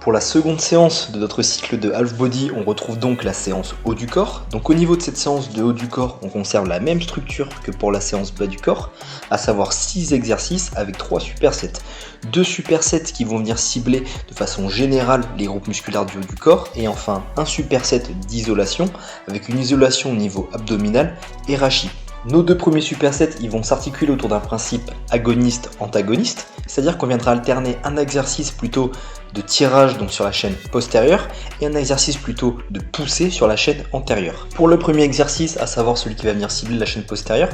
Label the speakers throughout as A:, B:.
A: Pour la seconde séance de notre cycle de half body, on retrouve donc la séance haut du corps. Donc au niveau de cette séance de haut du corps, on conserve la même structure que pour la séance bas du corps, à savoir 6 exercices avec 3 supersets. 2 supersets qui vont venir cibler de façon générale les groupes musculaires du haut du corps, et enfin un superset d'isolation avec une isolation au niveau abdominal et rachis. Nos 2 premiers supersets, ils vont s'articuler autour d'un principe agoniste-antagoniste, c'est-à-dire qu'on viendra alterner un exercice plutôt de tirage donc sur la chaîne postérieure et un exercice plutôt de poussée sur la chaîne antérieure. Pour le premier exercice, à savoir celui qui va venir cibler la chaîne postérieure,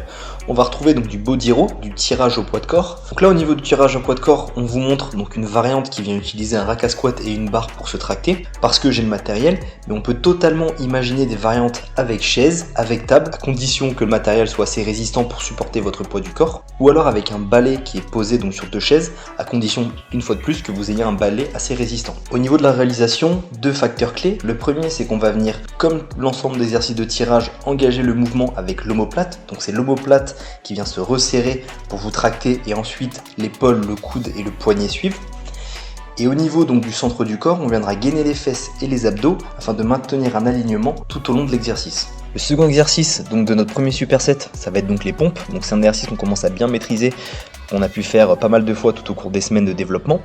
A: on va retrouver donc du body row, du tirage au poids de corps. Donc là au niveau du tirage au poids de corps, on vous montre donc une variante qui vient utiliser un rack à squat et une barre pour se tracter, parce que j'ai le matériel, mais on peut totalement imaginer des variantes avec chaise, avec table, à condition que le matériel soit assez résistant pour supporter votre poids du corps, ou alors avec un balai qui est posé donc sur 2 chaises, à condition une fois de plus que vous ayez un balai assez résistant. Au niveau de la réalisation, 2 facteurs clés. Le premier, c'est qu'on va venir, comme l'ensemble des exercices de tirage, engager le mouvement avec l'omoplate. Donc c'est l'omoplate qui vient se resserrer pour vous tracter, et ensuite l'épaule, le coude et le poignet suivent. Et au niveau donc du centre du corps, on viendra gainer les fesses et les abdos afin de maintenir un alignement tout au long de l'exercice. Le second exercice donc de notre premier superset, ça va être donc les pompes. Donc c'est un exercice qu'on commence à bien maîtriser, qu'on a pu faire pas mal de fois tout au cours des semaines de développement.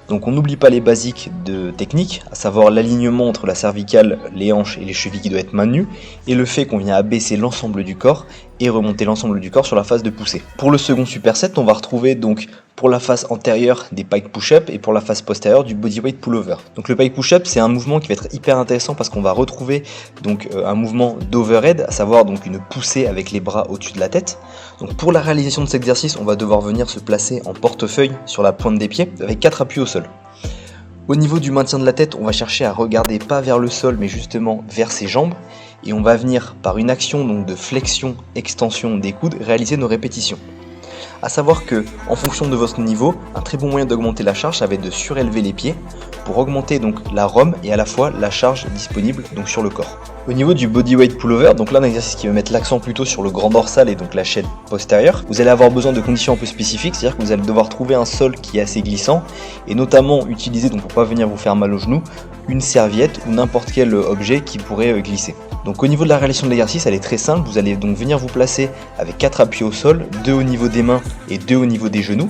A: Donc on n'oublie pas les basiques de technique, à savoir l'alignement entre la cervicale, les hanches et les chevilles qui doit être maintenu, et le fait qu'on vient abaisser l'ensemble du corps et remonter l'ensemble du corps sur la phase de poussée. Pour le second superset, on va retrouver donc pour la face antérieure des pike push-up et pour la face postérieure du bodyweight pullover. Donc le pike push-up, c'est un mouvement qui va être hyper intéressant parce qu'on va retrouver donc un mouvement d'overhead, à savoir donc une poussée avec les bras au-dessus de la tête. Donc pour la réalisation de cet exercice, on va devoir venir se placer en portefeuille sur la pointe des pieds avec 4 appuis au sol. Au niveau du maintien de la tête, on va chercher à regarder pas vers le sol mais justement vers ses jambes, et on va venir par une action donc de flexion, extension des coudes réaliser nos répétitions. A savoir que, en fonction de votre niveau, un très bon moyen d'augmenter la charge, ça va être de surélever les pieds pour augmenter donc la ROM et à la fois la charge disponible donc sur le corps. Au niveau du bodyweight pullover, donc là un exercice qui va mettre l'accent plutôt sur le grand dorsal et donc la chaîne postérieure, vous allez avoir besoin de conditions un peu spécifiques, c'est-à-dire que vous allez devoir trouver un sol qui est assez glissant et notamment utiliser, donc pour pas venir vous faire mal aux genoux, une serviette ou n'importe quel objet qui pourrait glisser. Donc au niveau de la réalisation de l'exercice, elle est très simple, vous allez donc venir vous placer avec 4 appuis au sol, 2 au niveau des mains et 2 au niveau des genoux.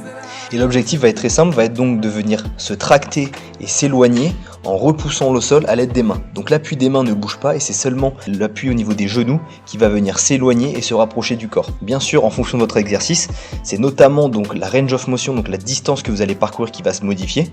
A: Et l'objectif va être très simple, va être donc de venir se tracter et s'éloigner en repoussant le sol à l'aide des mains. Donc l'appui des mains ne bouge pas et c'est seulement l'appui au niveau des genoux qui va venir s'éloigner et se rapprocher du corps. Bien sûr, en fonction de votre exercice, c'est notamment donc la range of motion, donc la distance que vous allez parcourir qui va se modifier,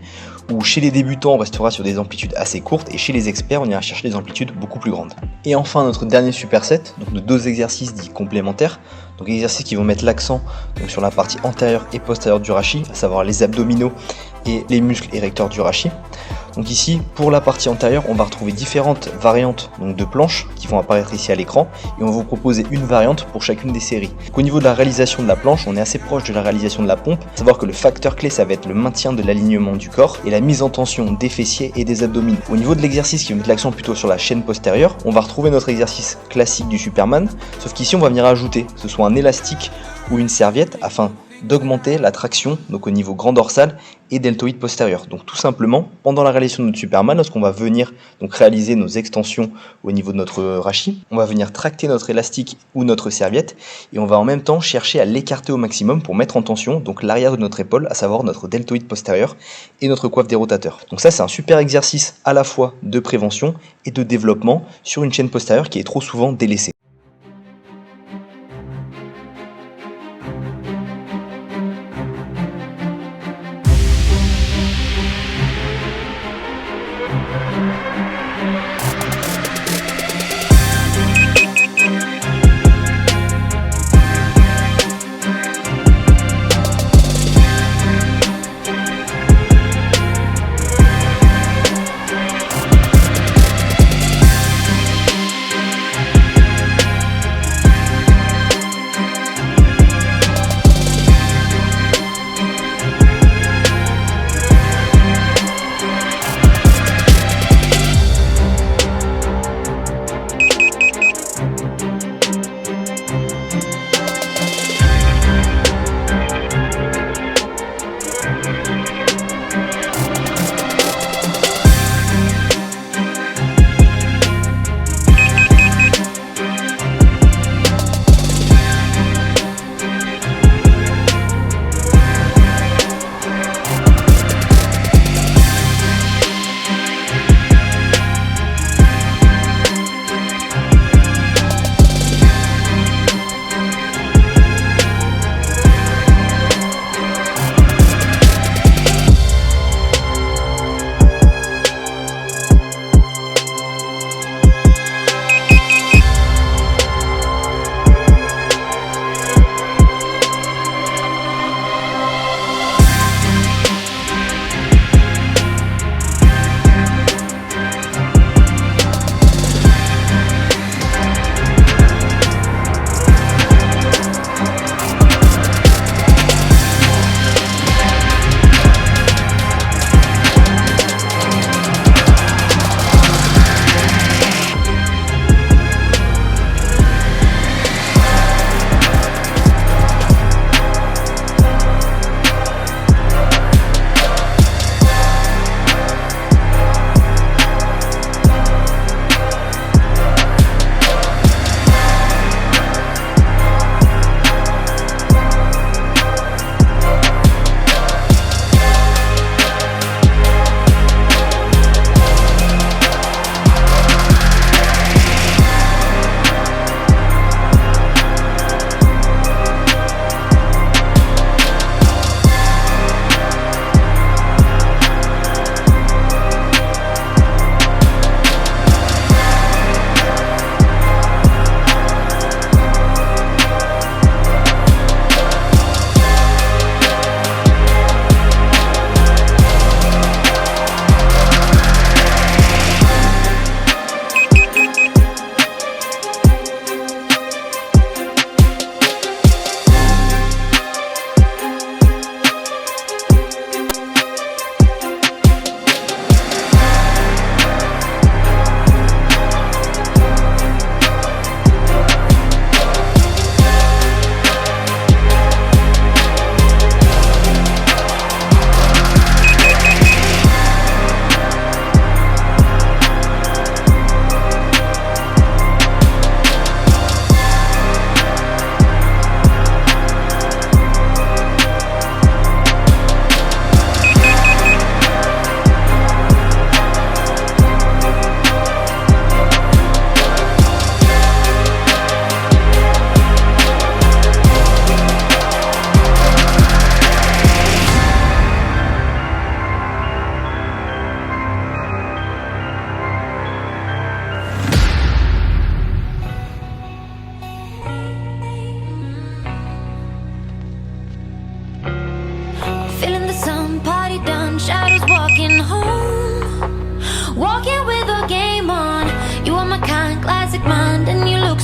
A: où chez les débutants on restera sur des amplitudes assez courtes et chez les experts on ira chercher des amplitudes beaucoup plus grandes. Et enfin notre dernier superset, donc de 2 exercices dits complémentaires, donc des exercices qui vont mettre l'accent sur la partie antérieure et postérieure du rachis, à savoir les abdominaux et les muscles érecteurs du rachis. Donc ici, pour la partie antérieure, on va retrouver différentes variantes donc de planches qui vont apparaître ici à l'écran, et on va vous proposer une variante pour chacune des séries. Donc au niveau de la réalisation de la planche, on est assez proche de la réalisation de la pompe, à savoir que le facteur clé ça va être le maintien de l'alignement du corps et la mise en tension des fessiers et des abdominaux. Au niveau de l'exercice qui va mettre l'accent plutôt sur la chaîne postérieure, on va retrouver notre exercice classique du Superman, sauf qu'ici on va venir ajouter que ce soit un élastique ou une serviette afin d'augmenter la traction donc au niveau grand dorsal et deltoïde postérieur. Donc tout simplement, pendant la réalisation de notre Superman, lorsqu'on va venir donc réaliser nos extensions au niveau de notre rachis, on va venir tracter notre élastique ou notre serviette et on va en même temps chercher à l'écarter au maximum pour mettre en tension donc l'arrière de notre épaule, à savoir notre deltoïde postérieur et notre coiffe des rotateurs. Donc ça c'est un super exercice à la fois de prévention et de développement sur une chaîne postérieure qui est trop souvent délaissée.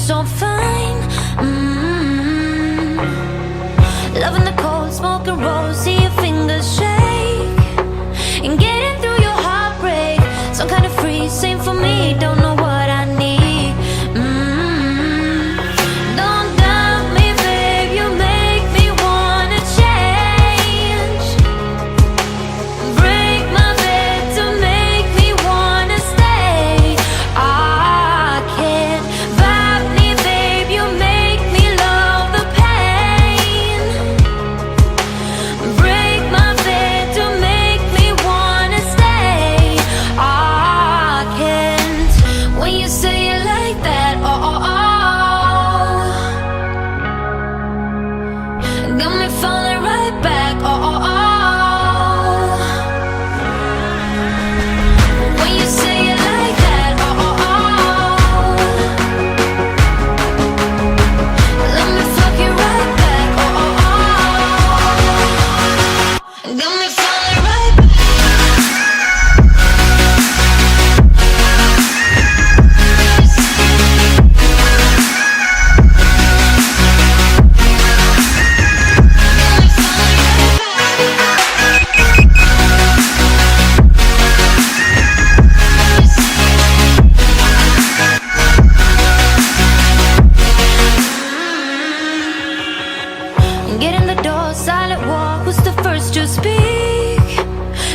B: so fine. Loving the cold, smoking rolls, see your fingers shake, and getting through your heartbreak. Some kind of free, same for me. Don't know what I need. Don't doubt me, babe. You make me wanna change. Break my bed to make me wanna stay. I can't vibe me, babe. You make me love the pain. Break my bed to make me wanna stay. I can't. When you say it like that, got me falling right back, when you say it like that, let me fuck you right back, got me falling right back. Get in the door, silent walk, who's the first to speak?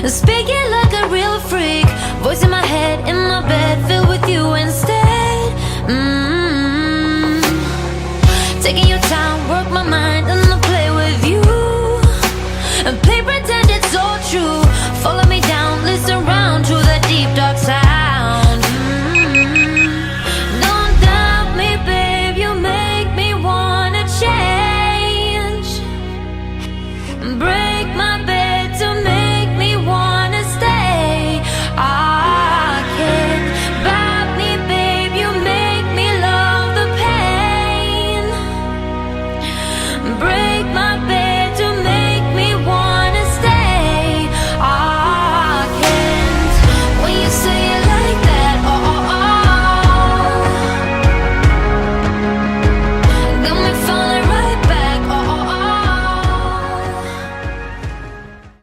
B: Speaking like a real freak, voice in my head, in my bed, filled with you instead. Taking your time, work my mind.